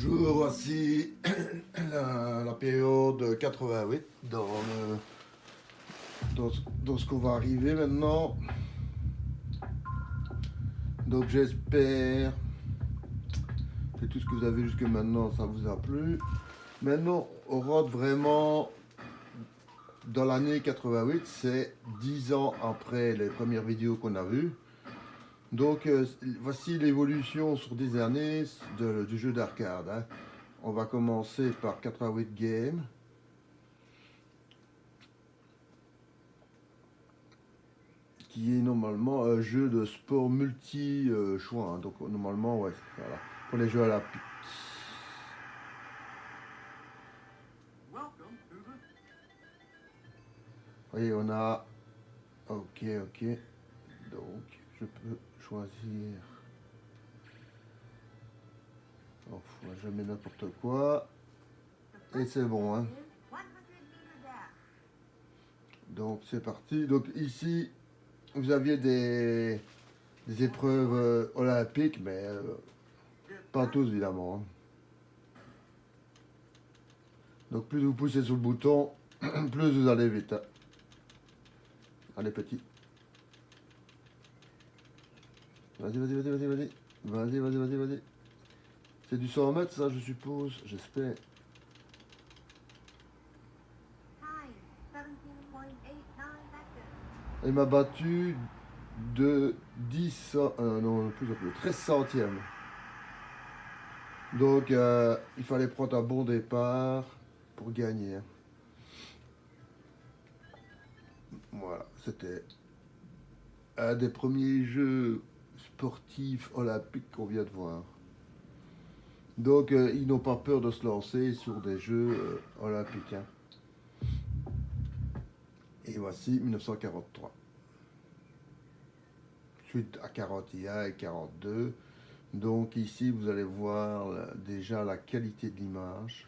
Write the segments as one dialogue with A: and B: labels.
A: Bonjour, voici la période 88 dans ce qu'on va arriver maintenant. Donc j'espère que tout ce que vous avez jusque maintenant, ça vous a plu. Maintenant, on rentre vraiment dans l'année 88, c'est 10 ans après les premières vidéos qu'on a vues. Donc voici l'évolution sur des années du jeu d'arcade. Hein. On va commencer par 88 Games. Qui est normalement un jeu de sport multi-choix. Hein. Donc normalement, ouais, voilà, pour les jeux à la pique. Vous voyez, on a... Ok. Donc, je peux choisir... Oh, je mets n'importe quoi. Et c'est bon. Hein. Donc, c'est parti. Donc, ici, vous aviez des épreuves olympiques, mais pas tous, évidemment. Hein. Donc, plus vous poussez sur le bouton, plus vous allez vite. Hein. Allez, petit. Vas-y. C'est du 100 mètres, ça, je suppose. J'espère. Il m'a battu de 10... non, plus 13 centièmes. Donc, il fallait prendre un bon départ pour gagner. Hein. Voilà, c'était un des premiers jeux sportifs olympiques qu'on vient de voir. Donc, ils n'ont pas peur de se lancer sur des jeux olympiques. Hein. Et voici 1943. Suite à 41 et 42. Donc ici, vous allez voir déjà la qualité de l'image.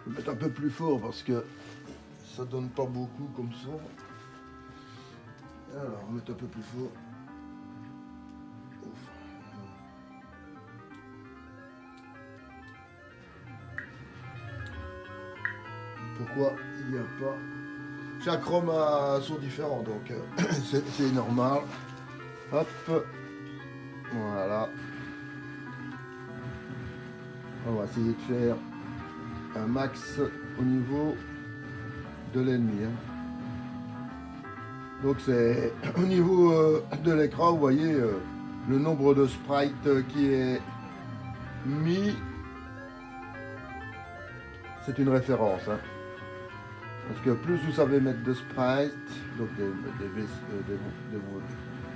A: Je vais mettre un peu plus fort parce que ça donne pas beaucoup comme ça. Alors, on va mettre un peu plus fort. Ouf. Pourquoi il n'y a pas... Chaque ROM a un son différent, donc c'est normal. Hop. Voilà. On va essayer de faire un max au niveau de l'ennemi. Hein. Donc c'est au niveau de l'écran, vous voyez le nombre de sprites qui est mis. C'est une référence. Hein. Parce que plus vous savez mettre de sprites, donc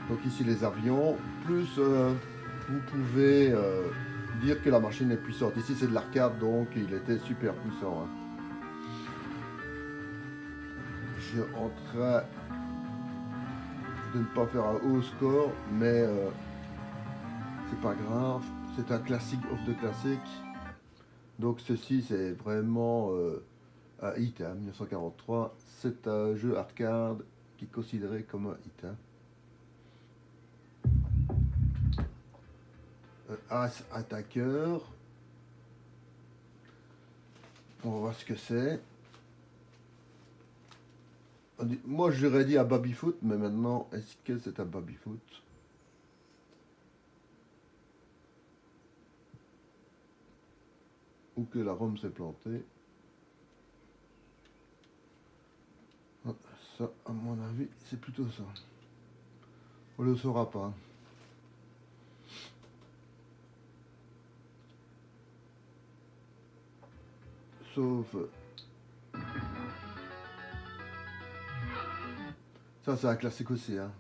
A: donc ici les avions, plus vous pouvez dire que la machine est puissante. Ici c'est de l'arcade, donc il était super puissant. Hein. Je suis en train de ne pas faire un haut score, mais c'est pas grave. C'est un classique of the classic. Donc ceci c'est vraiment un hit. Hein, 1943. C'est un jeu arcade qui est considéré comme un hit. Hein. As Attacker. On va voir ce que c'est. Moi j'aurais dit à Babyfoot, mais maintenant est-ce que c'est un Babyfoot? Ou que la ROM s'est plantée? Ça, à mon avis, c'est plutôt ça. On le saura pas. Sauf... Ça, c'est un classique aussi. Hein.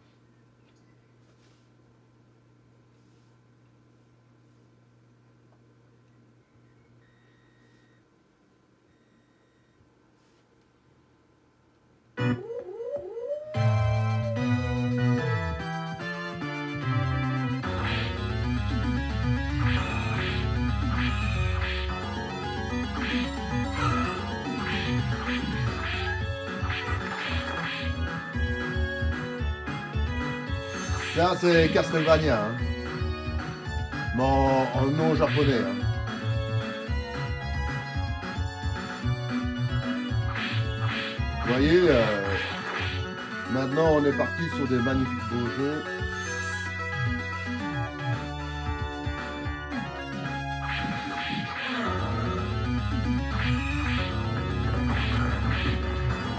A: Là, c'est Castlevania, hein. Mais en nom japonais. Hein. Vous voyez, maintenant on est parti sur des magnifiques beaux jeux.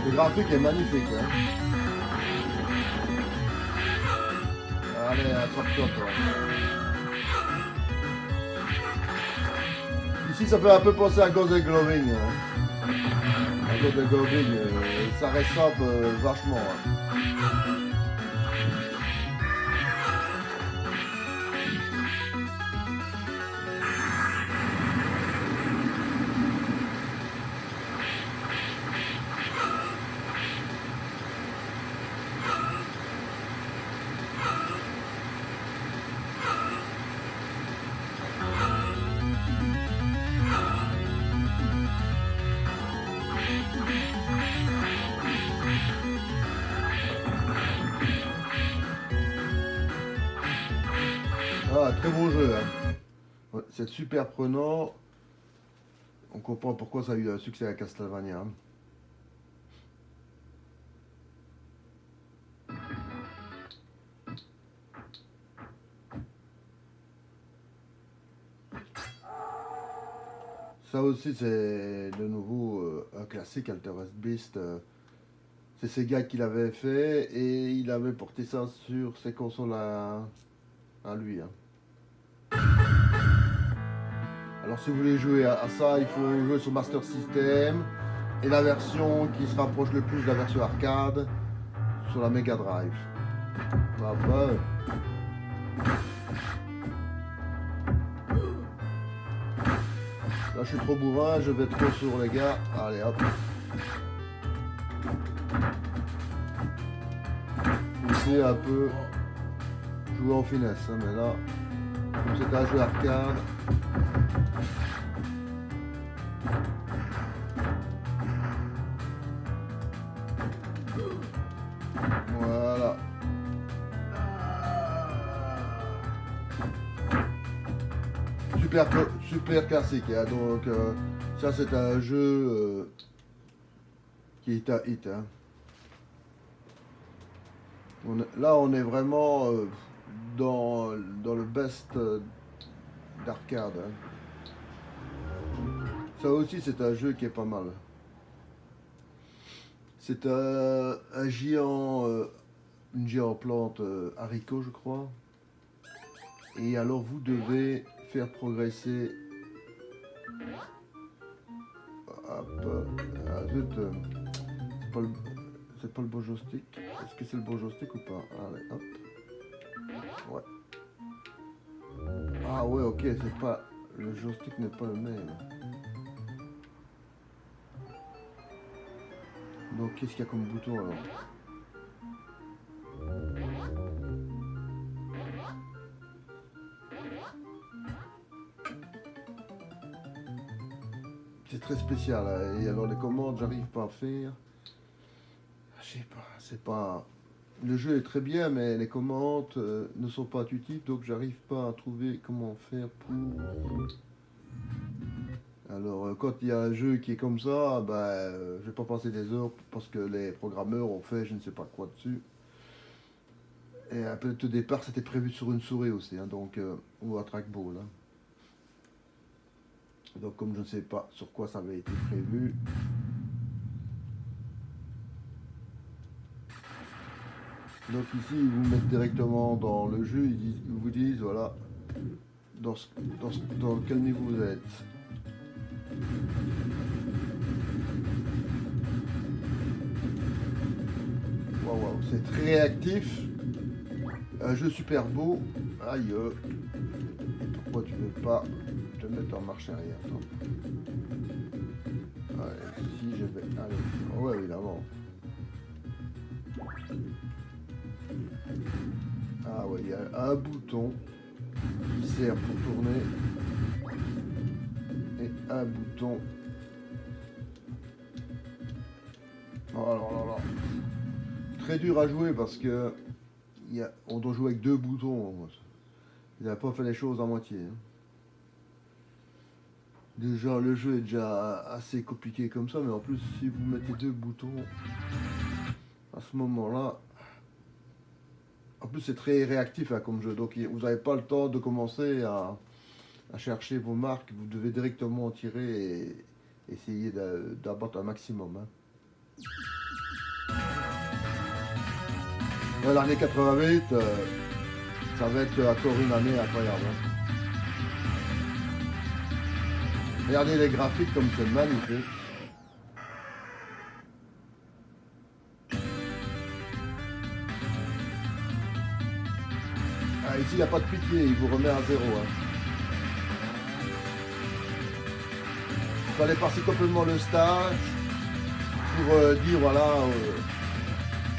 A: Le graphique est magnifique. Hein. Allez, attrape-toi, toi. Ici, ça fait un peu penser à Ghost Gloving. Hein. À Ghost Gloving, ça ressemble vachement. Hein. Ah, très beau jeu. Hein. Ouais, c'est super prenant. On comprend pourquoi ça a eu un succès à Castlevania. Hein. Ça aussi, c'est de nouveau un classique, Altered Beast. C'est Sega qui l'avait fait et il avait porté ça sur ses consoles à lui. Hein. Alors si vous voulez jouer à ça, il faut jouer sur Master System et la version qui se rapproche le plus de la version arcade sur la Mega Drive. Après, là je suis trop bourrin, je vais trop sur les gars. Allez hop. Essayer un peu jouer en finesse, hein, mais là, comme c'est un jeu arcade. Voilà. Super classique. Hein. Donc ça c'est un jeu qui est un hit. Hein. Là on est vraiment dans le best d'arcade. Hein. Ça aussi c'est un jeu qui est pas mal. C'est un géant, une géante plante haricot je crois. Et alors vous devez faire progresser. Hop, zut, c'est pas le beau joystick. Est-ce que c'est le beau joystick ou pas? Allez, hop. Ouais. Ah ouais, ok, c'est pas. Le joystick n'est pas le même. Donc qu'est-ce qu'il y a comme bouton alors? C'est très spécial. Hein. Et alors les commandes, j'arrive pas à faire. Je sais pas, c'est pas. Le jeu est très bien, mais les commandes ne sont pas intuitives, donc j'arrive pas à trouver comment faire pour. Alors quand il y a un jeu qui est comme ça, bah, je vais pas passer des heures parce que les programmeurs ont fait je ne sais pas quoi dessus. Et peut-être au départ c'était prévu sur une souris aussi, hein, donc ou un trackball. Hein. Donc comme je ne sais pas sur quoi ça avait été prévu. Donc ici ils vous mettent directement dans le jeu, ils vous disent voilà dans quel niveau vous êtes. Waouh, c'est très réactif. Un jeu super beau. Aïe. Pourquoi tu veux pas te mettre en marche arrière? Attends. Allez, si je vais. Allez. Oh, ouais, évidemment. Ah ouais, il y a un bouton qui sert pour tourner. Et un bouton. Oh là là là. Très dur à jouer parce que on doit jouer avec 2 boutons. Ils n'avaient pas fait les choses à moitié. Hein. Déjà, le jeu est déjà assez compliqué comme ça, mais en plus, si vous mettez 2 boutons, à ce moment-là, en plus c'est très réactif hein, comme jeu, donc vous n'avez pas le temps de commencer à chercher vos marques, vous devez directement tirer et essayer d'abattre un maximum. Hein. Ouais, l'année 88, ça va être encore une année incroyable. Hein. Regardez les graphiques comme c'est magnifique. Ah, ici il n'y a pas de pitié, il vous remet à 0. Hein. Il fallait passer complètement le stage pour dire voilà,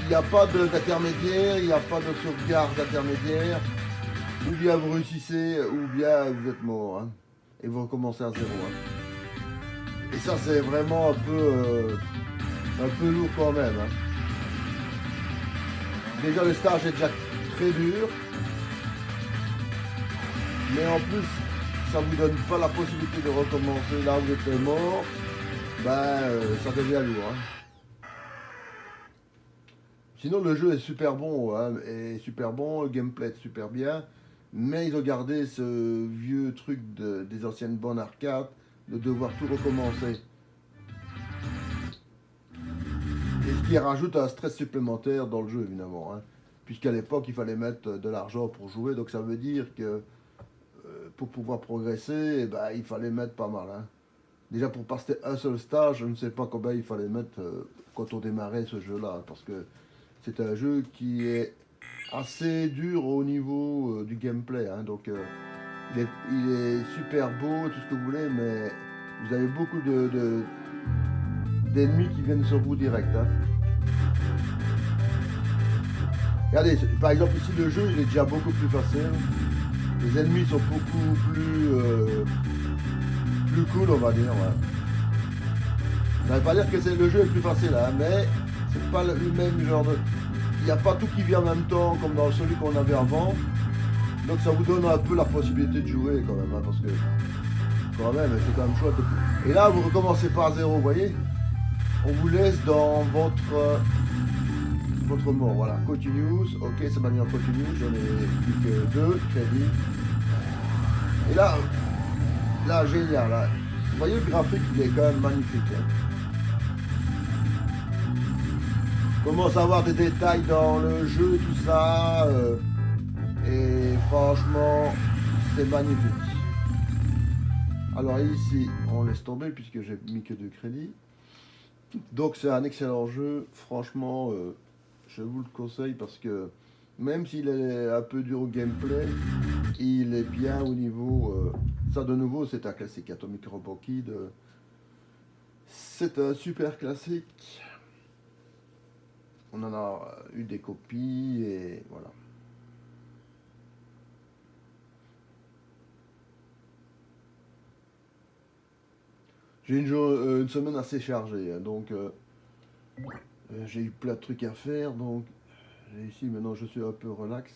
A: il n'y a pas d'intermédiaire, il n'y a pas de sauvegarde d'intermédiaire. Ou bien vous réussissez, ou bien vous êtes mort. Hein. Et vous recommencez à 0. Hein. Et ça c'est vraiment un peu lourd quand même. Hein. Déjà le stage est déjà très dur. Mais en plus, ça ne vous donne pas la possibilité de recommencer là où vous êtes mort. Ça devient lourd. Hein. Sinon le jeu est super bon. Hein, le gameplay est super bien. Mais ils ont gardé ce vieux truc des anciennes bonnes arcades, de devoir tout recommencer. Et ce qui rajoute un stress supplémentaire dans le jeu, évidemment. Hein. Puisqu'à l'époque, il fallait mettre de l'argent pour jouer. Donc ça veut dire que pour pouvoir progresser, il fallait mettre pas mal. Hein. Déjà pour passer un seul stage, je ne sais pas combien il fallait mettre quand on démarrait ce jeu-là. Parce que c'est un jeu qui est assez dur au niveau du gameplay. Hein. Donc il est super beau, tout ce que vous voulez, mais vous avez beaucoup d'ennemis qui viennent sur vous direct. Hein. Regardez, par exemple ici le jeu il est déjà beaucoup plus facile. Les ennemis sont beaucoup plus cool, on va dire. Ouais. Ça ne veut pas dire que le jeu est plus facile, hein, mais c'est pas le même genre de... Il n'y a pas tout qui vient en même temps comme dans celui qu'on avait avant. Donc ça vous donne un peu la possibilité de jouer quand même. Hein, parce que quand même, c'est quand même chouette. Et là, vous recommencez pas à 0, vous voyez. On vous laisse dans votre mort. Voilà, continuous. Ok, c'est m'a mis en continuous. J'en ai plus que 2 crédits. Et là, génial. Là. Vous voyez, le graphique, il est quand même magnifique. Hein. Commence à avoir des détails dans le jeu, tout ça. Et franchement, c'est magnifique. Alors ici, on laisse tomber puisque j'ai mis que 2 crédits. Donc c'est un excellent jeu. Franchement, je vous le conseille parce que même s'il est un peu dur au gameplay, il est bien au niveau... ça de nouveau, c'est un classique. Atomic Robot Kid. C'est un super classique. On en a eu des copies et voilà. J'ai une semaine assez chargée, hein, donc j'ai eu plein de trucs à faire, donc ici maintenant je suis un peu relax.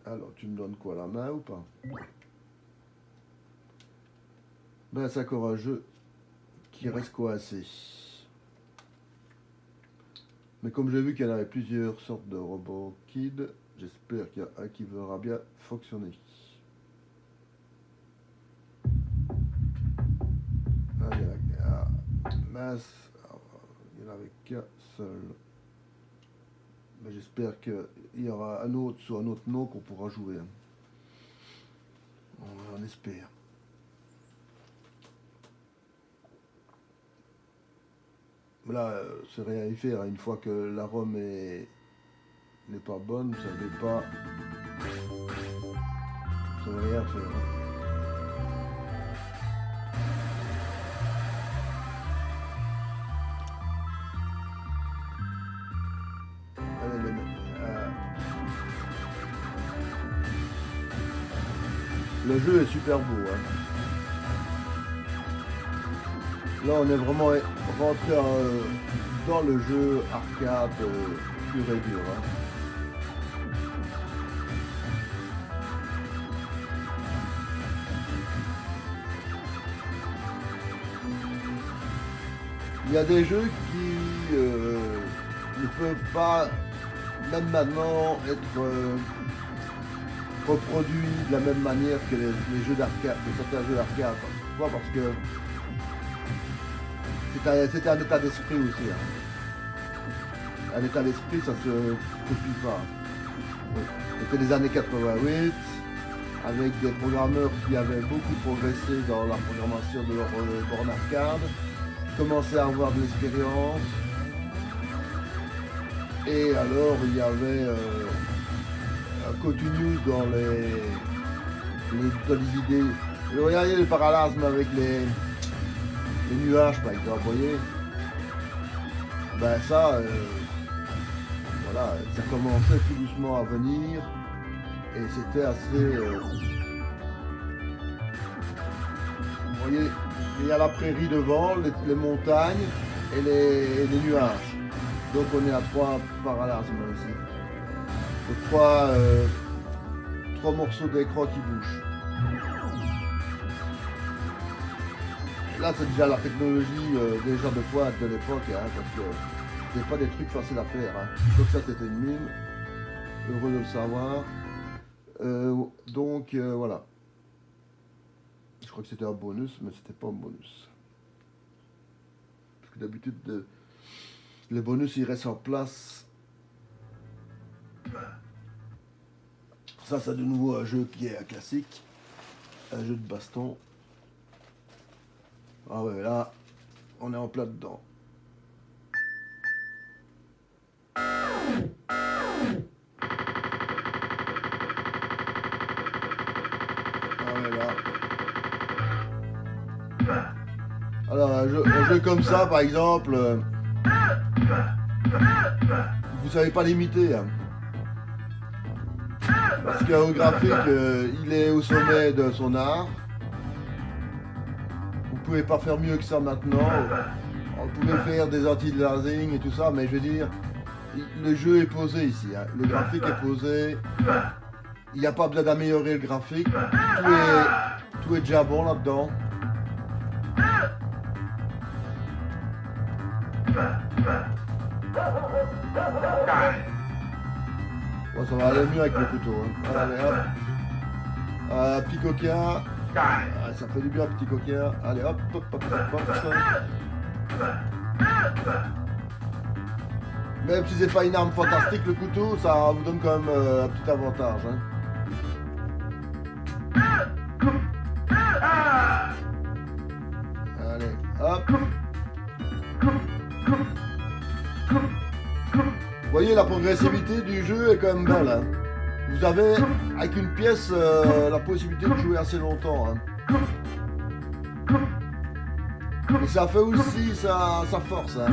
A: Alors tu me donnes quoi, la main ou pas? C'est encore un jeu qui reste coincé. Mais comme j'ai vu qu'il y en avait plusieurs sortes de robots Kid, j'espère qu'il y a un qui verra bien fonctionner. Mince, il n'y en avait qu'un seul. Mais j'espère qu'il y aura un autre sur un autre nom qu'on pourra jouer. On espère. Mais là, c'est rien à y faire. Une fois que la ROM n'est pas bonne, ça ne veut pas. Ça ne veut rien faire. Hein. Le jeu est super beau. Hein. Là, on est vraiment rentré dans le jeu arcade pur et dur. Hein. Il y a des jeux qui ne peuvent pas, même maintenant, être reproduits de la même manière que les jeux d'arcade, certains jeux d'arcade. Pourquoi? Parce que c'était un état d'esprit aussi. Hein. Un état d'esprit, ça se copie pas. Oui. C'était les années 88, avec des programmeurs qui avaient beaucoup progressé dans la programmation de leur borne arcade, commençaient à avoir de l'expérience. Et alors, il y avait un continu dans les idées. Regardez le parallasme avec les nuages, par exemple, vous voyez. Ben ça, voilà, ça commençait tout doucement à venir. Et c'était assez... vous voyez, il y a la prairie devant, les montagnes et les nuages. Donc on est à 3 parallasmes ici. Donc 3 morceaux d'écran qui bougent. Là c'est déjà la technologie déjà de pointe de l'époque, hein, parce que c'était pas des trucs faciles à faire. Hein. Donc ça c'était une mine. Heureux de le savoir. Donc voilà. Je crois que c'était un bonus, mais c'était pas un bonus. Parce que d'habitude, les bonus ils restent en place. Ça c'est de nouveau un jeu qui est un classique. Un jeu de baston. Ah ouais, là, on est en plein dedans. Alors, un jeu comme ça, par exemple, vous savez pas l'imiter. Hein. Parce qu'au graphique, il est au sommet de son art. Vous pouvez pas faire mieux que ça maintenant. Vous pouvez faire des anti-aliasing et tout ça, mais je veux dire, le jeu est posé ici. Hein. Le graphique est posé. Il n'y a pas besoin d'améliorer le graphique. Tout est déjà bon là-dedans. Bon, ça va aller mieux avec le couteau. Hein. Allez, hop. Petit coquin. Ça fait du bien, petit coquin. Allez, hop, hop, hop, hop, hop. Même si c'est pas une arme fantastique, le couteau, ça vous donne quand même un petit avantage. Hein. Allez, hop. Vous voyez, la progressivité du jeu est quand même belle. Hein. Vous avez, avec une pièce, la possibilité de jouer assez longtemps. Hein. Et ça fait aussi sa force. Hein.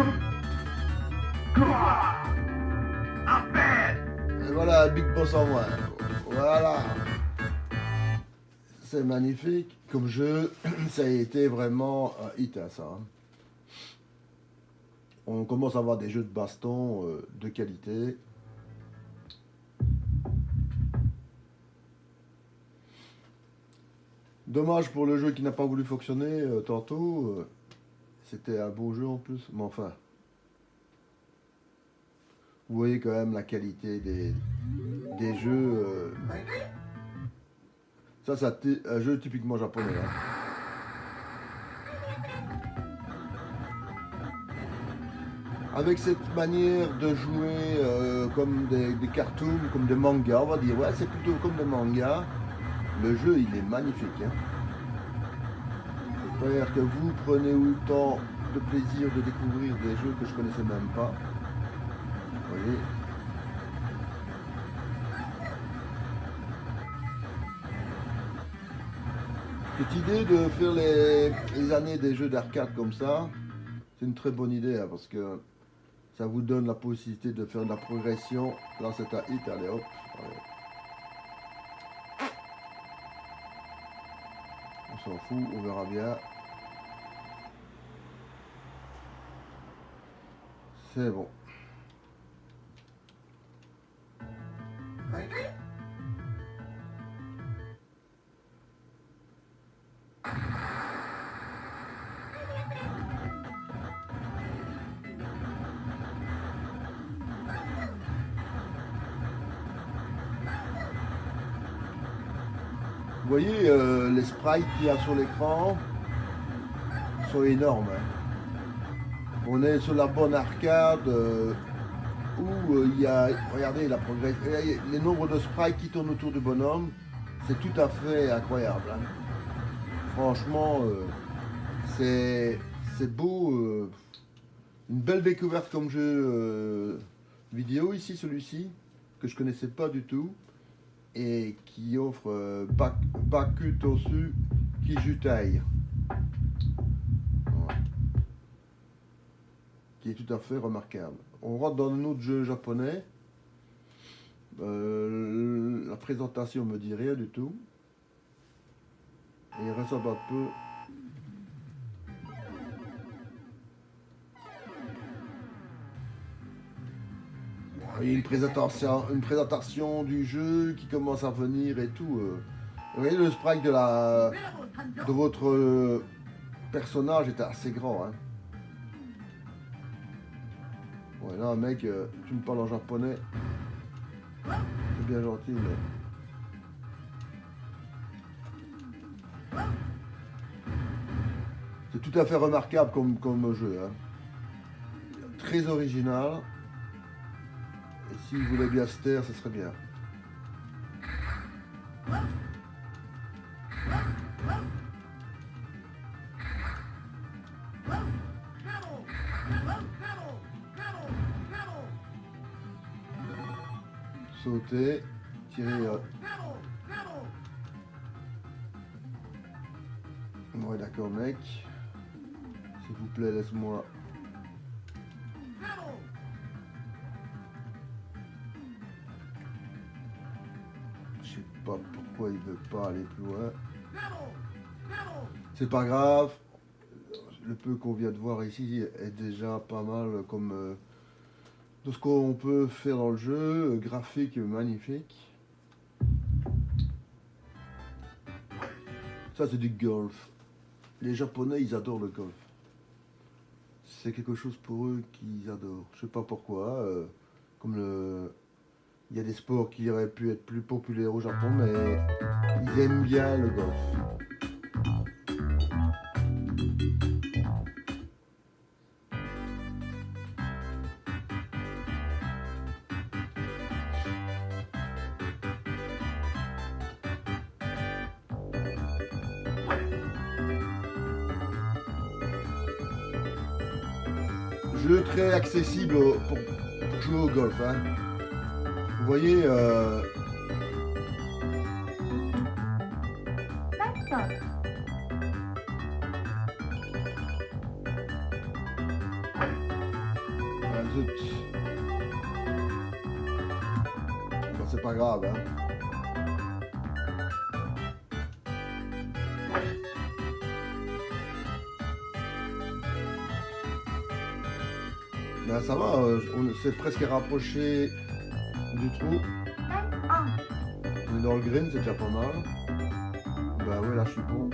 A: Et voilà, Big Boss en moins. Voilà. C'est magnifique. Comme jeu, ça a été vraiment un hit, hein, ça. Hein. On commence à avoir des jeux de baston de qualité. Dommage pour le jeu qui n'a pas voulu fonctionner tantôt. C'était un beau jeu en plus, mais enfin. Vous voyez quand même la qualité des jeux. Ça, c'est un jeu typiquement japonais. Hein. Avec cette manière de jouer comme des cartoons, comme des mangas, on va dire, ouais, c'est plutôt comme des mangas. Le jeu, il est magnifique. Hein. J'espère que vous prenez autant de plaisir de découvrir des jeux que je connaissais même pas. Vous voyez. Cette idée de faire les années des jeux d'arcade comme ça, c'est une très bonne idée, hein, parce que ça vous donne la possibilité de faire de la progression. Là, c'est un hit, allez hop. Allez. On s'en fout, on verra bien. C'est bon. Vous voyez, les sprites qu'il y a sur l'écran sont énormes. Hein. On est sur la bonne arcade où il y a, regardez la progression, les nombres de sprites qui tournent autour du bonhomme, c'est tout à fait incroyable. Hein. Franchement, c'est beau. Une belle découverte comme jeu vidéo ici, celui-ci, que je connaissais pas du tout. Et qui offre Baku Tosu Kijutai. Voilà. Qui est tout à fait remarquable. On rentre dans un autre jeu japonais. La présentation me dit rien du tout. Et il ressemble un peu. Il y a une présentation du jeu qui commence à venir et tout. Vous voyez, le sprite de votre personnage était assez grand. Hein. Ouais, là, mec, tu me parles en japonais. C'est bien gentil, mais... C'est tout à fait remarquable comme jeu. Hein. Très original. Et si vous voulez bien se taire, ce serait bien. Sauter, tirer. Ouais, d'accord, mec. S'il vous plaît, laisse-moi. Je sais pas pourquoi il veut pas aller plus loin. C'est pas grave. Le peu qu'on vient de voir ici est déjà pas mal comme de ce qu'on peut faire dans le jeu. Graphique magnifique. Ça, c'est du golf. Les Japonais, ils adorent le golf. C'est quelque chose pour eux qu'ils adorent. Je sais pas pourquoi. Il y a des sports qui auraient pu être plus populaires au Japon, mais ils aiment bien le golf. Jeu très accessible pour jouer au golf. Hein. Vous voyez, bon, c'est pas grave. Hein. Ben, ça va, on s'est presque rapproché du trou. On est dans le green, c'est déjà pas mal. Bah ouais, là je suis bon.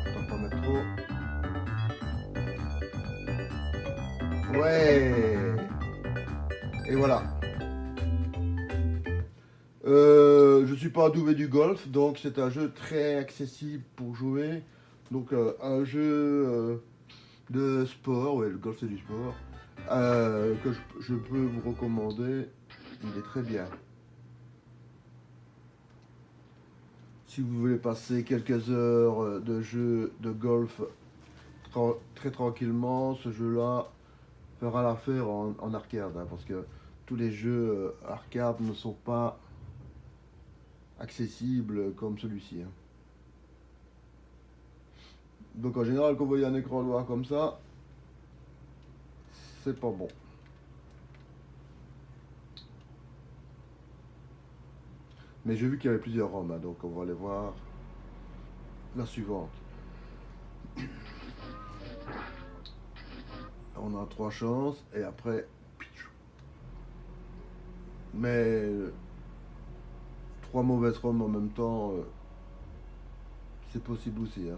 A: Attends pas mettre trop. Ouais. Et voilà. Je suis pas doué du golf, donc c'est un jeu très accessible pour jouer. Donc un jeu de sport, ouais, le golf c'est du sport, que je peux vous recommander. Il est très bien. Si vous voulez passer quelques heures de jeu de golf très tranquillement, ce jeu-là fera l'affaire en arcade, hein, parce que tous les jeux arcade ne sont pas accessibles comme celui-ci. Hein. Donc en général, quand vous voyez un écran noir comme ça, c'est pas bon. Mais j'ai vu qu'il y avait plusieurs ROM, hein, donc on va aller voir la suivante. on a 3 chances et après. Mais 3 mauvaises roms en même temps, c'est possible aussi. Hein.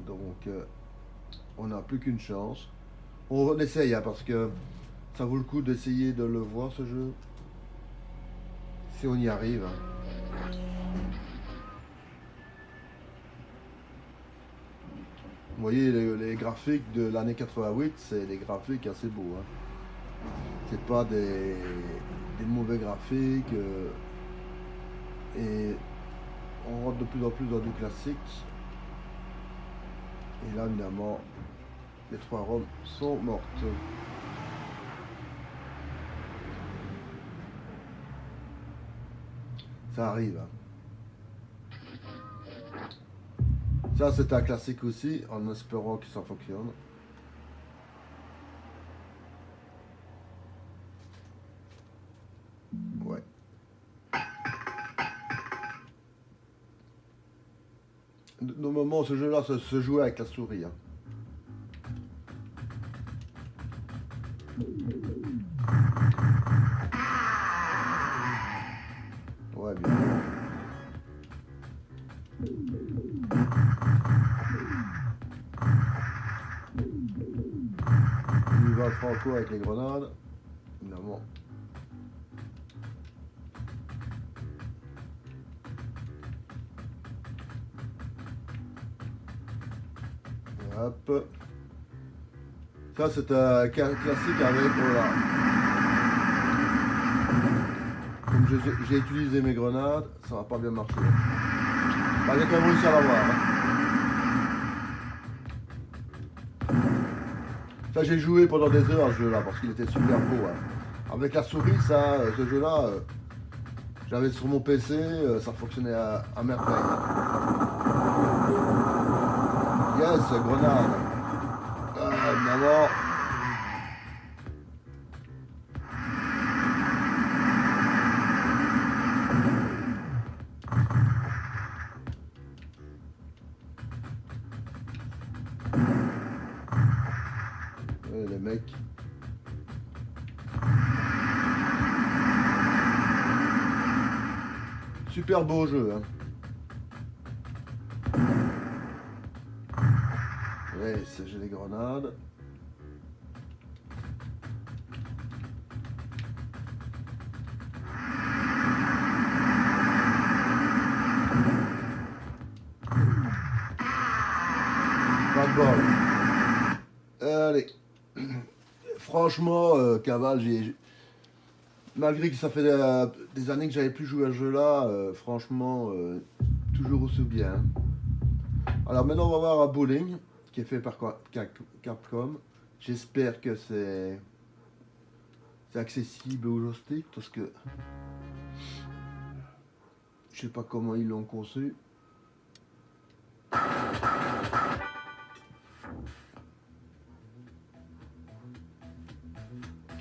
A: Donc, on n'a plus qu'une chance. On essaye, hein, parce que ça vaut le coup d'essayer de le voir, ce jeu. Si on y arrive. Hein. Vous voyez, les graphiques de l'année 88, c'est des graphiques assez beaux. Hein. C'est pas des mauvais graphiques. Et on rentre de plus en plus dans du classique. Et là, évidemment, les 3 roms sont mortes. Ça arrive. Hein. Ça, c'est un classique aussi, en espérant que ça fonctionne. Ouais. Normalement, ce jeu-là se joue avec la souris. Hein. Ouais, bien. Il va Franco avec les grenades, évidemment. Hop. Ça, c'est un classique avec. Voilà. Comme j'ai utilisé mes grenades, ça va pas bien marcher. Bah, j'ai quand même réussi à l'avoir. Hein. Ça, j'ai joué pendant des heures ce jeu-là parce qu'il était super beau. Hein. Avec la souris, ça, ce jeu-là, j'avais sur mon PC, ça fonctionnait à merveille. Yes, grenade. Évidemment. Les mecs. Super beau jeu. Hein. Ouais, j'ai les grenades. Pas de bol. Allez. Franchement, Caval, malgré que ça fait des années que j'avais plus joué à ce jeu-là, franchement, toujours aussi bien. Alors maintenant, on va voir un bowling qui est fait par Capcom. J'espère que c'est accessible au joystick parce que je sais pas comment ils l'ont conçu.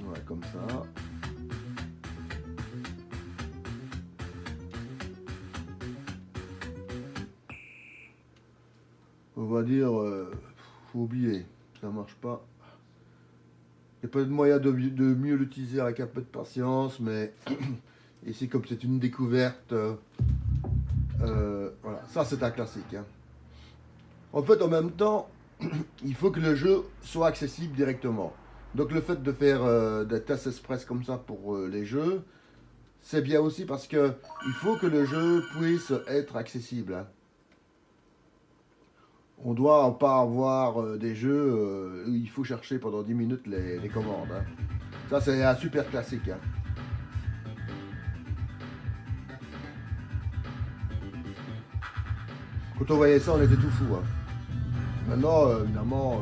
A: Ouais, comme ça. On va dire, faut oublier, ça marche pas. Il n'y a pas de moyen de mieux l'utiliser avec un peu de patience, mais ici, comme c'est une découverte, voilà, ça c'est un classique. Hein. En fait, en même temps, il faut que le jeu soit accessible directement. Donc le fait de faire des tests express comme ça pour les jeux, c'est bien aussi parce que il faut que le jeu puisse être accessible. Hein. On doit pas avoir des jeux où il faut chercher pendant 10 minutes les commandes. Hein. Ça, c'est un super classique. Hein. Quand on voyait ça, on était tout fou. Hein. Maintenant, évidemment...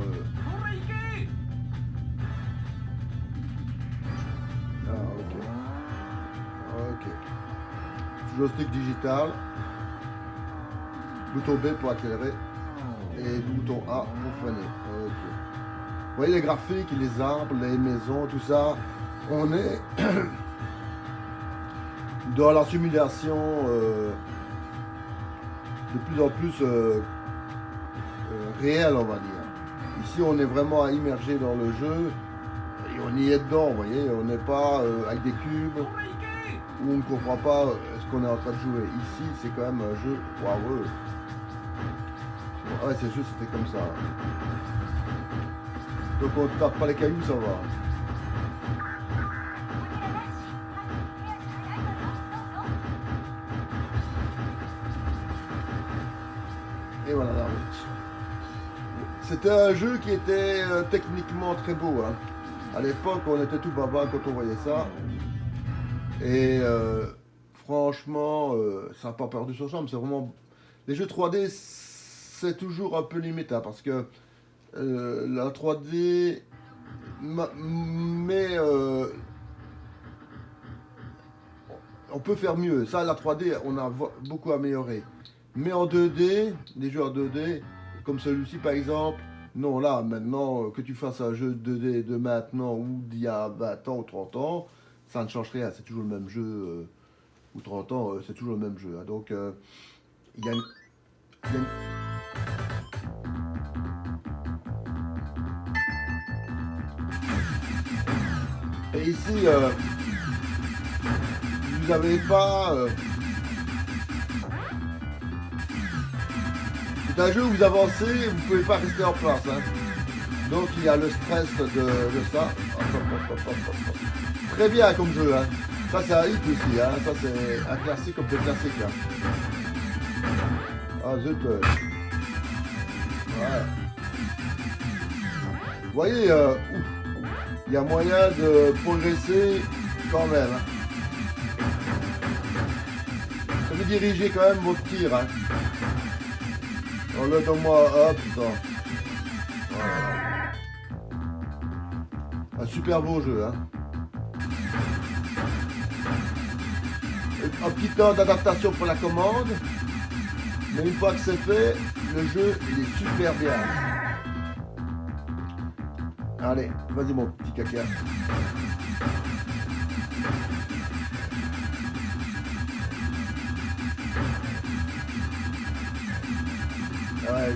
A: Ah, ok. Ok. Joystick digital. Bouton B pour accélérer. Et bouton A pour freiner. Ok. Vous voyez les graphiques, les arbres, les maisons, tout ça. On est dans la simulation de plus en plus réel, on va dire. Ici, on est vraiment immergé dans le jeu et on y est dedans, vous voyez. On n'est pas avec des cubes où on ne comprend pas ce qu'on est en train de jouer. Ici, c'est quand même un jeu. Waouh! Ouais, c'est juste, c'était comme ça. Donc, on ne tape pas les cailloux, ça va. Et voilà la route. C'était un jeu qui était techniquement très beau. Hein. À l'époque, on était tout baba quand on voyait ça. Et franchement, ça n'a pas perdu son charme. C'est vraiment. Les jeux 3D, c'est toujours un peu limite. Hein, parce que la 3D. Mais on peut faire mieux. Ça, la 3D, on a beaucoup amélioré. Mais en 2D, des jeux en 2D, comme celui-ci par exemple, non, là, maintenant, que tu fasses un jeu 2D de maintenant ou d'il y a 20 ans ou 30 ans, ça ne change rien, c'est toujours le même jeu. Ou 30 ans, c'est toujours le même jeu. Hein. Donc, il y a une- il y a une- Et ici, vous n'avez pas. C'est un jeu où vous avancez, vous ne pouvez pas rester en place. Hein. Donc il y a le stress de ça. Hop, hop, hop, hop, hop, hop. Très bien comme jeu. Hein. Ça c'est un hit aussi. Hein. Ça c'est un classique comme des classiques. Hein. Ah zut. Ouais. Vous voyez, il y a moyen de progresser quand même. Hein. Ça veut diriger quand même votre tir. Hein. On le donne-moi, hop, putain. Voilà. Un super beau jeu, hein. Un petit temps d'adaptation pour la commande, mais une fois que c'est fait, le jeu il est super bien. Allez, vas-y mon petit caca. Ouais.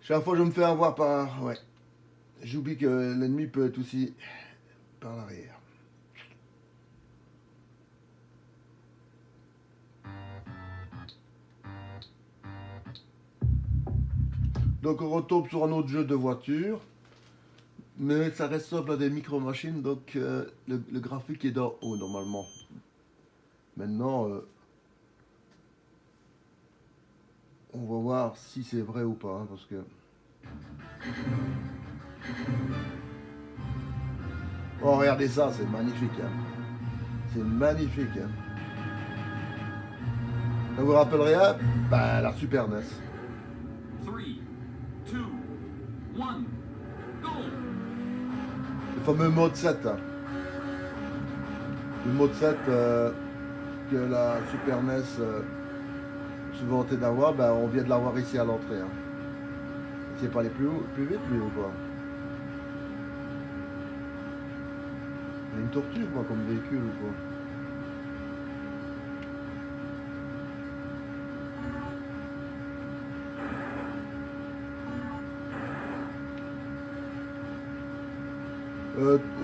A: Chaque fois je me fais avoir par... Ouais. J'oublie que l'ennemi peut être aussi par l'arrière. Donc on retombe sur un autre jeu de voiture. Mais ça ressemble à des micro-machines, donc le graphique est d'en haut normalement. Maintenant, on va voir si c'est vrai ou pas, hein, parce que... Oh, regardez ça, c'est magnifique. Hein. C'est magnifique. Hein. Ça vous rappelle rien? Ben, la Super NES.
B: 3, 2, 1, go!
A: Le fameux mode 7. Hein. Le mode 7 que la Super NES se vantait d'avoir, ben, on vient de l'avoir ici à l'entrée. Hein. C'est pas aller plus vite, lui, ou quoi? Il y a une tortue, quoi, comme véhicule, ou quoi?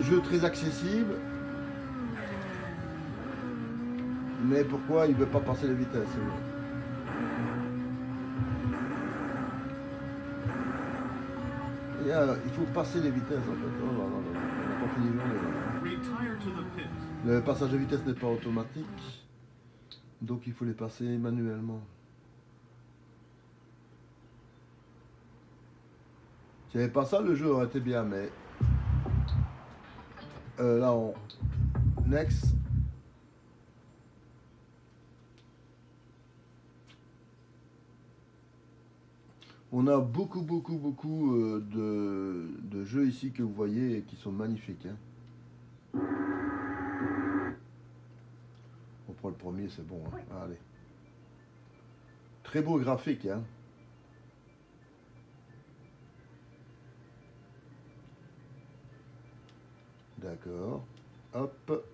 A: Jeu très accessible. Mais pourquoi il veut pas passer les vitesses? Il faut passer les vitesses en fait. Oh là là là là. On n'a pas fini là. Le passage de vitesse n'est pas automatique. Donc il faut les passer manuellement. S'il n'y avait pas ça, le jeu aurait été bien, mais là on next. On a beaucoup de jeux ici que vous voyez et qui sont magnifiques. Hein. On prend le premier, c'est bon. Hein. Allez. Très beau graphique. Hein. D'accord. Hop.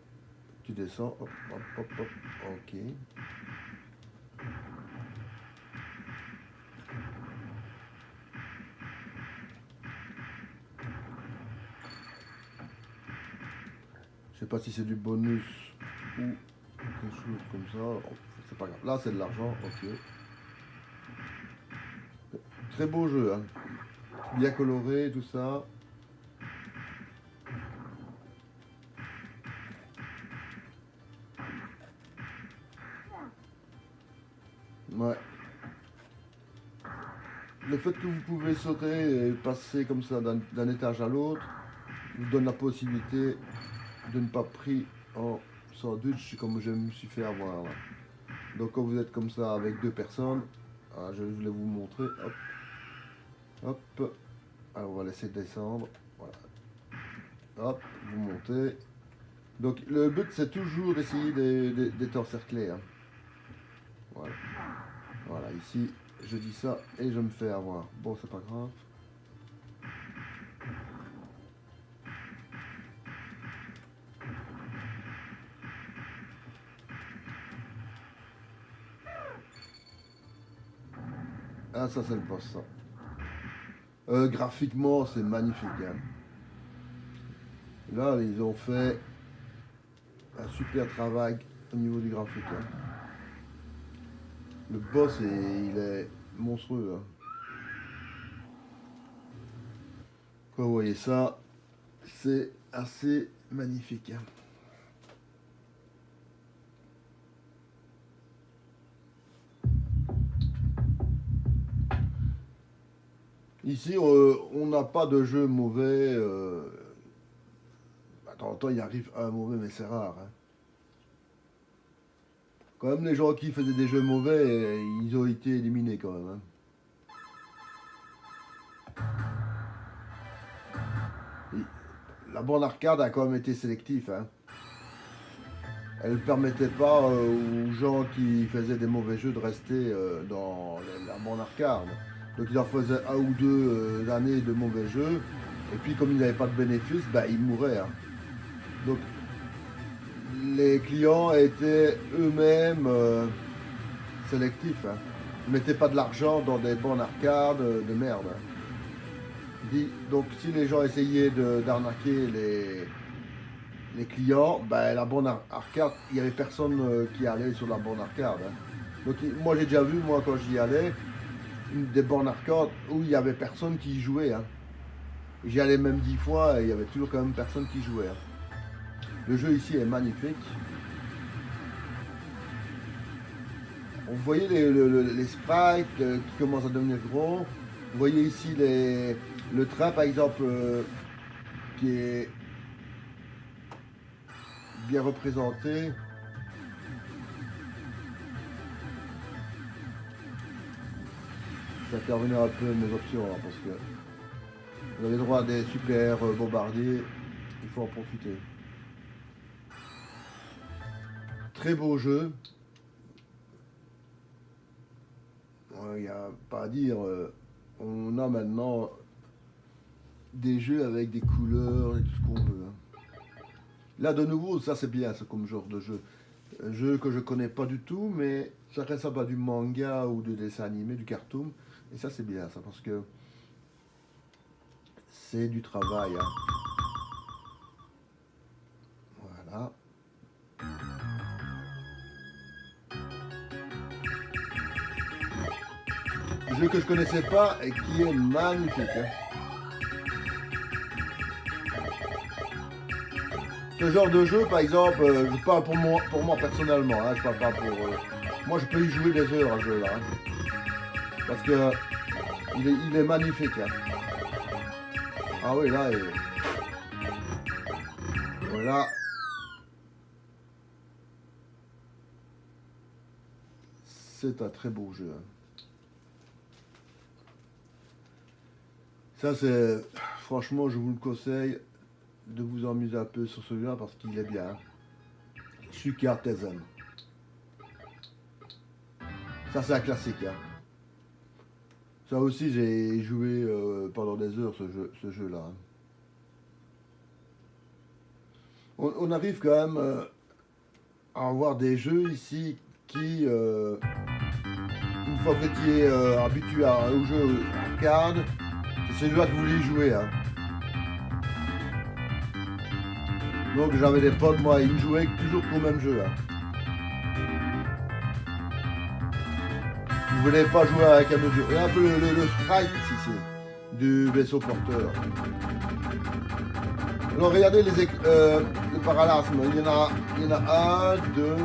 A: Tu descends. Hop, hop, hop, hop. Ok. sais pas si c'est du bonus ou quelque chose comme ça. Oh, c'est pas grave. Là, c'est de l'argent. Ok. Très beau jeu. Hein. Bien coloré, tout ça. Ouais. Le fait que vous pouvez sauter et passer comme ça d'un étage à l'autre vous donne la possibilité de ne pas pris en sandwich comme je me suis fait avoir. Là. Donc quand vous êtes comme ça avec deux personnes, je voulais vous montrer. Hop, hop. Alors on va laisser descendre. Voilà. Hop, vous montez. Donc le but c'est toujours d'essayer d'être encerclé. Hein. Voilà. Voilà, ici je dis ça et je me fais avoir. Bon, c'est pas grave. Ah, ça c'est le boss, ça. Graphiquement, c'est magnifique. Hein. Là, ils ont fait un super travail au niveau du graphique. Hein. Le boss, il est monstrueux. Hein. Quand vous voyez ça, c'est assez magnifique. Hein. Ici, on n'a pas de jeu mauvais. De temps en temps, il arrive un mauvais, mais c'est rare. Hein. Quand même, les gens qui faisaient des jeux mauvais, ils ont été éliminés quand même. Hein. La borne arcade a quand même été sélective. Hein. Elle ne permettait pas aux gens qui faisaient des mauvais jeux de rester dans la borne arcade. Donc ils en faisaient un ou deux années de mauvais jeux. Et puis comme ils n'avaient pas de bénéfice, bah, ils mouraient. Hein. Donc les clients étaient eux-mêmes sélectifs. Hein. Ils ne mettaient pas de l'argent dans des bornes arcade de merde. Hein. Donc si les gens essayaient d'arnaquer les clients, ben, la borne arcade, il n'y avait personne qui allait sur la borne arcade. Hein. Donc moi j'ai déjà vu, moi quand j'y allais, des bornes arcade où il n'y avait personne qui y jouait. Hein. J'y allais même 10 fois et il y avait toujours quand même personne qui jouait. Hein. Le jeu ici est magnifique. Vous voyez les sprites qui commencent à devenir gros. Vous voyez ici le train par exemple qui est bien représenté. Je vais intervenir un peu mes options là, parce que vous avez droit à des super bombardiers, il faut en profiter. Très beau jeu. Il n'y a pas à dire. On a maintenant des jeux avec des couleurs et tout ce qu'on veut. Hein. Là de nouveau, ça c'est bien, c'est comme genre de jeu. Un jeu que je connais pas du tout, mais ça ressemble à du manga ou du dessin animé, du cartoon. Et ça c'est bien, ça, parce que c'est du travail. Hein. Voilà. Jeu que je connaissais pas et qui est magnifique. Hein. Ce genre de jeu, par exemple, je parle pour moi personnellement, hein, je parle pas pour... moi je peux y jouer des heures à ce jeu là. Hein, parce que il est magnifique. Hein. Ah oui, là, voilà. C'est un très beau jeu. Hein. Ça c'est... Franchement, je vous le conseille de vous amuser un peu sur celui-là parce qu'il est bien. Hein. Suki Artisan. Ça c'est un classique. Hein. Ça aussi j'ai joué pendant des heures ce jeu-là. Hein. On arrive quand même à avoir des jeux ici qui, une fois que vous étiez habitué au jeu arcade, c'est celui-là que vous voulez jouer. Hein. Donc j'avais des potes, moi, ils me jouaient toujours au même jeu. Hein. Ils ne voulaient pas jouer avec un autre jeu. Regarde un peu le sprite ici, du vaisseau porteur. Alors regardez le parallasme. Il y en a 1, 2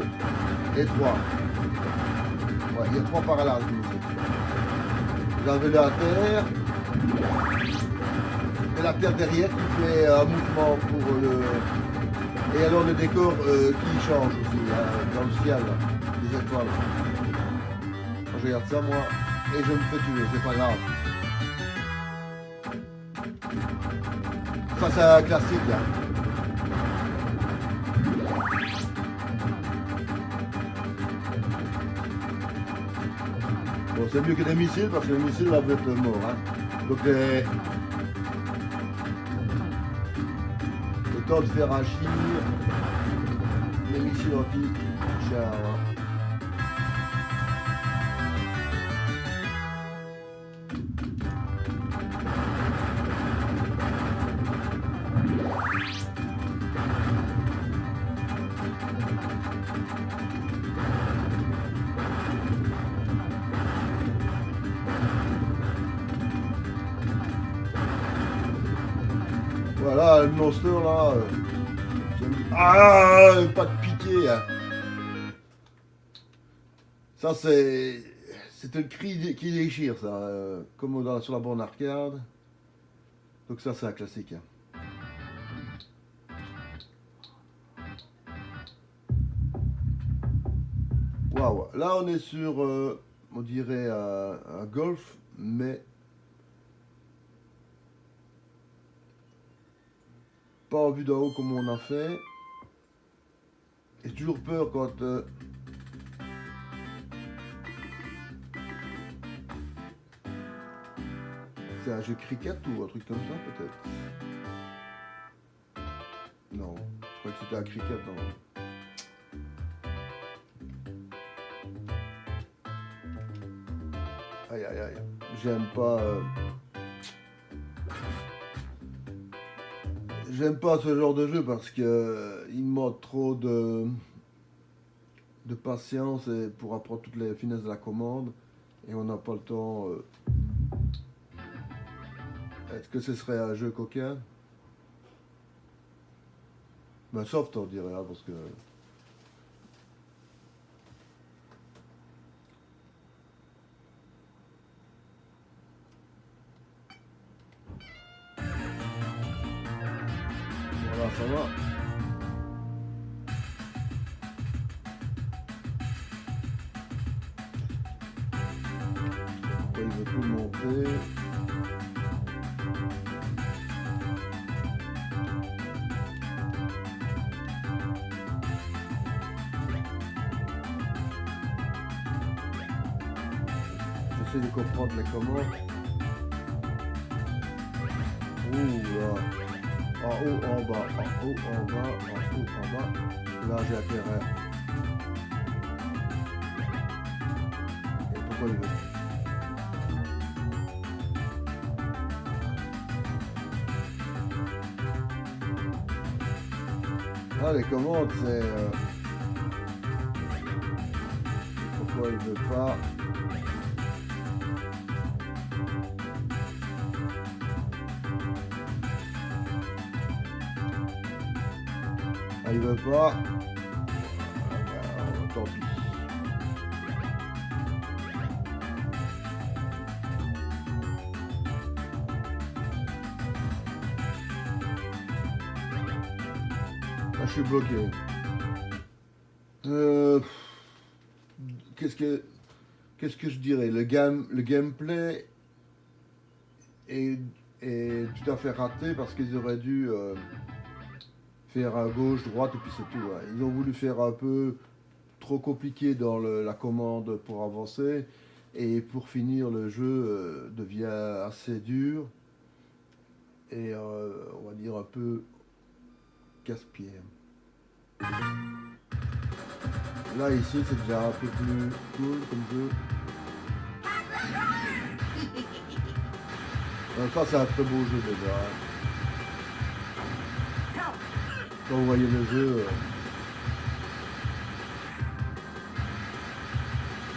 A: et 3. Ouais, il y a 3 parallasmes ici. Vous avez la Terre. Et la Terre derrière qui fait un mouvement pour le... Et alors le décor qui change aussi, là, dans le ciel, là, les étoiles. Quand je regarde ça, moi, et je me fais tuer, c'est pas grave. Ça, c'est un classique, là. Bon, c'est mieux que des missiles, parce que les missiles, là, vous êtes morts, hein. Donc, le temps de faire agir les missiles anti-chars. Hein. Voilà, le monster là. Ah, pas de pitié. Hein. Ça c'est un cri qui déchire ça, comme sur la borne arcade. Donc ça c'est un classique. Hein. Waouh, là on est sur, on dirait un golf, mais pas en vue d'en haut comme on a fait. J'ai toujours peur quand c'est un jeu cricket ou un truc comme ça peut-être. Non, je crois que c'était un cricket. Non. Aïe aïe aïe, j'aime pas. J'aime pas ce genre de jeu parce que il demande trop de patience et pour apprendre toutes les finesses de la commande et on n'a pas le temps. Est-ce que ce serait un jeu coquin? Ben soft on dirait, hein, parce que voilà, ça va. Pourquoi il veut tout monter? J'essaie de comprendre les commandes. Ouh là. En haut, en bas, en haut, en bas, en haut, en bas. Là, j'ai intérêt. Et pourquoi il veut? Ah, les commandes, c'est... Pourquoi il veut pas? Ah, il veut pas. Tant pis. Ah, je suis bloqué. Qu'est-ce que je dirais? Le gameplay est tout à fait raté parce qu'ils auraient dû faire à gauche, droite et puis c'est tout. Ouais. Ils ont voulu faire un peu trop compliqué dans la commande pour avancer et pour finir le jeu devient assez dur et on va dire un peu casse-pied. Là ici c'est déjà un peu plus cool comme jeu. Ça c'est un très beau jeu déjà. Quand vous voyez le jeu,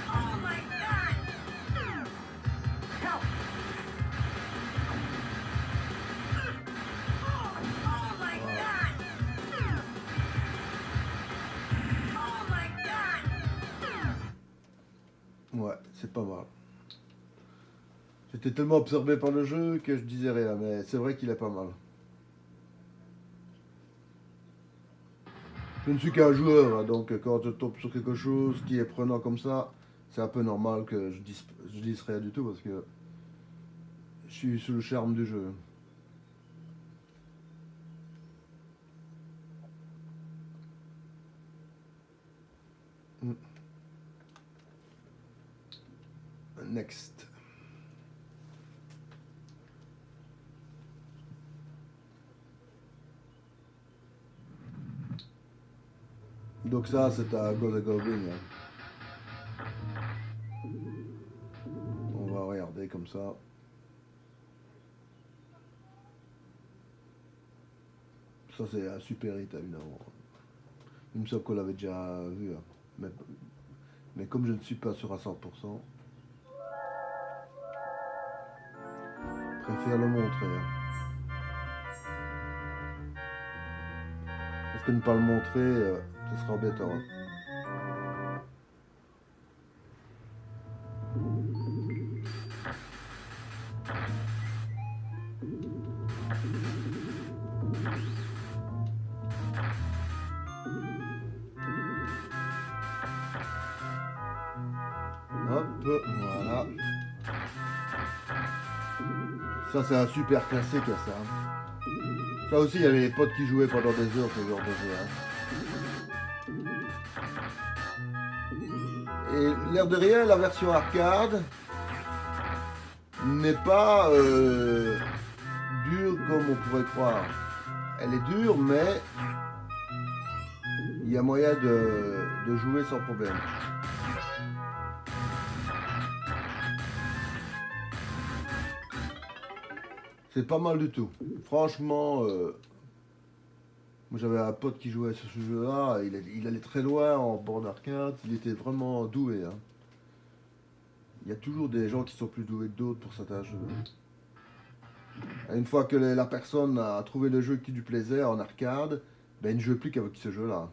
C: Oh my god! Help! Oh my god! Oh my god!
A: ouais, c'est pas mal. J'étais tellement absorbé par le jeu que je disais rien, mais c'est vrai qu'il est pas mal. Je ne suis qu'un joueur, hein, donc quand je tombe sur quelque chose qui est prenant comme ça, c'est un peu normal que je dise rien du tout parce que je suis sous le charme du jeu. Mm. Next. Donc ça, c'est à Ghost Goblin. On va regarder comme ça. Ça, c'est un super hit, évidemment. Il me semble qu'on l'avait déjà vu. Hein. Mais comme je ne suis pas sûr à 100%, je préfère le montrer. Hein. Parce que ne pas le montrer, ce sera embêtant. Hein. Hop, voilà. Ça, c'est un super classique, ça. Ça aussi, il y avait les potes qui jouaient pendant des heures, ce genre de jeu. Hein. Et l'air de rien, la version arcade n'est pas dure comme on pourrait croire. Elle est dure, mais il y a moyen de jouer sans problème. C'est pas mal du tout. Franchement, moi j'avais un pote qui jouait sur ce jeu-là, il allait très loin en borne arcade, il était vraiment doué. Hein. Il y a toujours des gens qui sont plus doués que d'autres pour certains jeux. Une fois que la personne a trouvé le jeu qui lui plaisait en arcade, ben, il ne joue plus qu'avec ce jeu-là.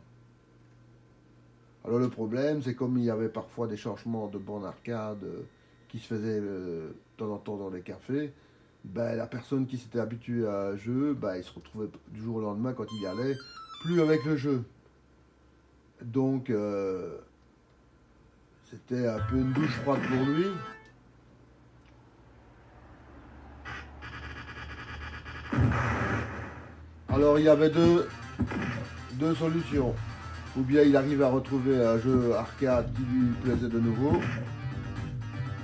A: Alors le problème, c'est comme il y avait parfois des changements de borne arcade qui se faisaient de temps en temps dans les cafés, ben, la personne qui s'était habituée à un jeu, ben, il se retrouvait du jour au lendemain quand il y allait, plus avec le jeu. Donc c'était un peu une douche froide pour lui. Alors il y avait deux solutions. Ou bien il arrive à retrouver un jeu arcade qui lui plaisait de nouveau.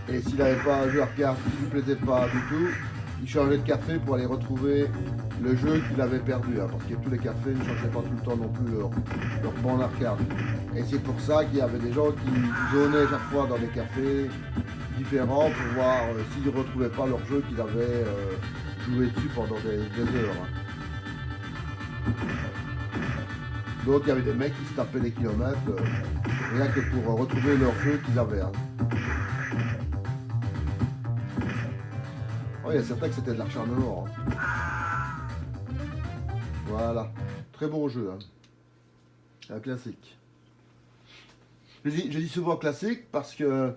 A: Et s'il n'avait pas un jeu arcade qui lui plaisait pas du tout, il changeait de café pour aller retrouver le jeu qu'il avait perdu. Hein, parce que tous les cafés ne changeaient pas tout le temps non plus leur borne arcade. Et c'est pour ça qu'il y avait des gens qui zonaient chaque fois dans des cafés différents pour voir s'ils ne retrouvaient pas leur jeu qu'ils avaient joué dessus pendant des heures. Hein. Donc il y avait des mecs qui se tapaient des kilomètres rien que pour retrouver leur jeu qu'ils avaient. Hein. Oh, il y a certains que c'était de l'acharnement. Hein. Voilà. Très bon jeu. Hein. Un classique. Je dis souvent classique parce que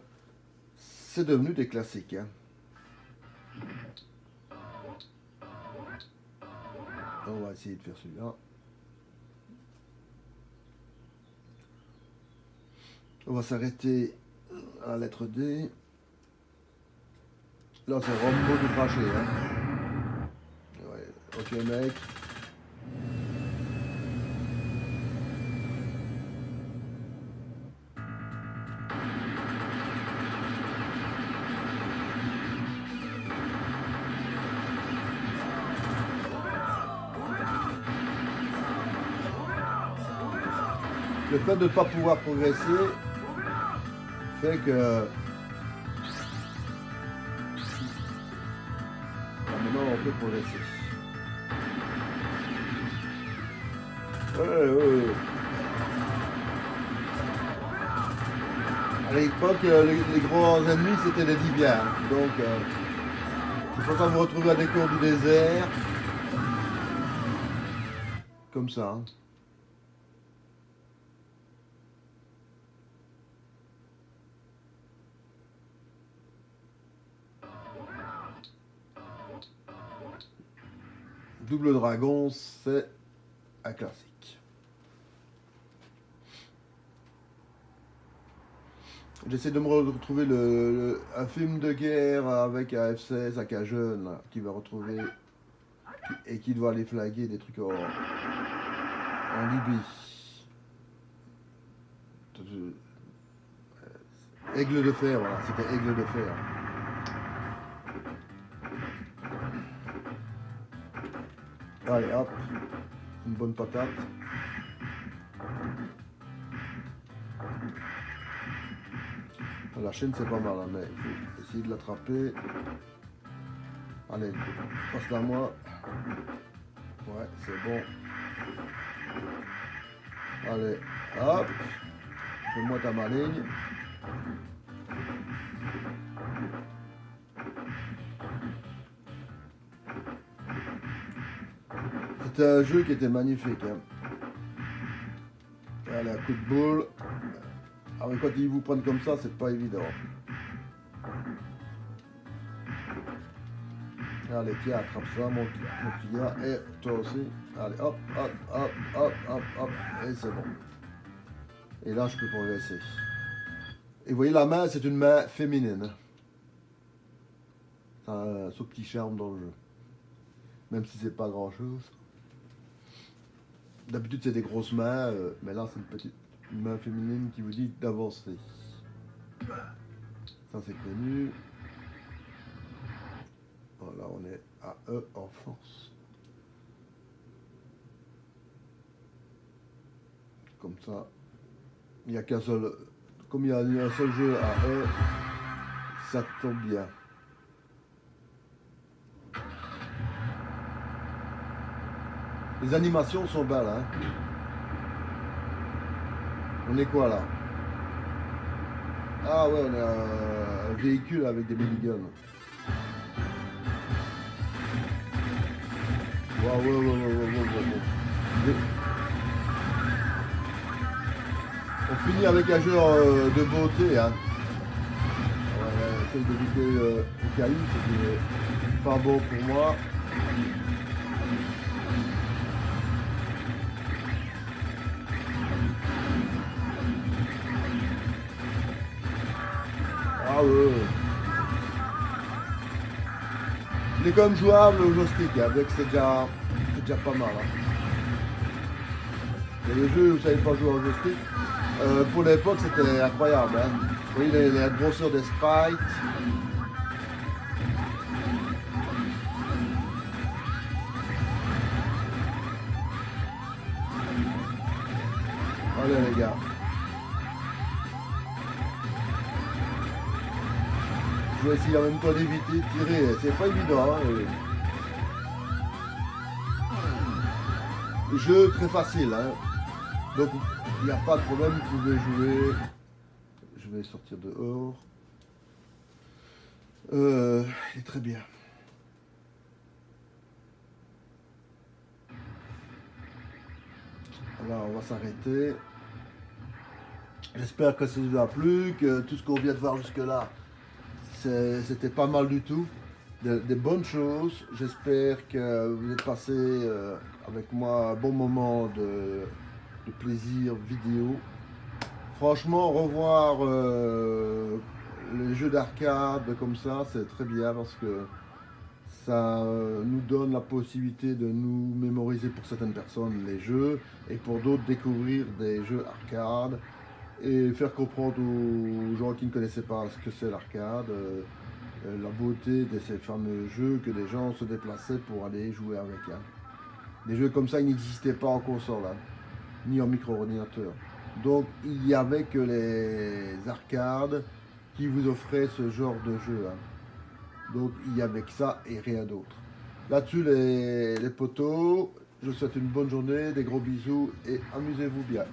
A: c'est devenu des classiques. Hein. On va essayer de faire celui-là. On va s'arrêter à la lettre D. Là, c'est Rambo du craché. Hein. Ouais. Ok, mec. Le fait de ne pas pouvoir progresser fait que maintenant on peut progresser. Ouais. À l'époque, les grands ennemis, c'était les Libyens. Donc, il faut quand vous retrouver à des cours du désert. Comme ça. Hein. Double Dragon, c'est un classique. J'essaie de me retrouver un film de guerre avec un F-16, avec un jeune là, qui va retrouver et qui doit aller flaguer des trucs en Libye. Aigle de fer, voilà, c'était Aigle de fer. Allez, hop, une bonne patate. La chaîne, c'est pas mal, hein, mais il faut essayer de l'attraper. Allez, passe-la à moi. Ouais, c'est bon. Allez, hop. Fais-moi ta maligne. C'était un jeu qui était magnifique. Hein. Allez, un coup de boule. Ah mais quand ils vous prennent comme ça, c'est pas évident. Allez, tiens, attrape ça, mon petit gars. Et toi aussi. Allez, hop, hop, hop, hop, hop, hop. Et c'est bon. Et là, je peux progresser. Et vous voyez, la main, c'est une main féminine. Ça a ce petit charme dans le jeu. Même si c'est pas grand chose. D'habitude, c'est des grosses mains, mais là, c'est une petite main féminine qui vous dit d'avancer. Ça, c'est connu. Voilà, on est à E en force. Comme ça. Il n'y a qu'un seul. Comme il y a un seul jeu à E, ça tombe bien. Les animations sont belles, hein. On est quoi là? Ah ouais, on est un véhicule avec des miniguns. Wow. On finit avec un jeu de beauté, hein. Ouais, essaye d'éviter le caillou, c'était pas bon pour moi. Ah ouais. Il est quand même jouable au joystick, avec c'est déjà pas mal. Hein. Et les jeux où vous savez pas jouer au joystick, pour l'époque c'était incroyable. Hein. Vous voyez la grosseur des sprites. Allez les gars. Je vais essayer en même temps d'éviter de tirer, c'est pas évident. Hein, Jeu très facile, hein. Donc il n'y a pas de problème, vous pouvez jouer. Je vais sortir dehors. Il est très bien. Là on va s'arrêter. J'espère que ça vous a plu, que tout ce qu'on vient de voir jusque là, c'était pas mal du tout. Des bonnes choses. J'espère que vous êtes passé avec moi un bon moment de plaisir vidéo. Franchement, revoir les jeux d'arcade comme ça, c'est très bien parce que ça nous donne la possibilité de nous mémoriser pour certaines personnes les jeux et pour d'autres découvrir des jeux arcade et faire comprendre aux gens qui ne connaissaient pas ce que c'est l'arcade, la beauté de ces fameux jeux que des gens se déplaçaient pour aller jouer avec. Hein. Des jeux comme ça, ils n'existaient pas en console, hein, ni en micro-ordinateur. Donc il n'y avait que les arcades qui vous offraient ce genre de jeu. Hein. Donc il n'y avait que ça et rien d'autre. Là-dessus les poteaux, Je vous souhaite une bonne journée, des gros bisous et amusez-vous bien.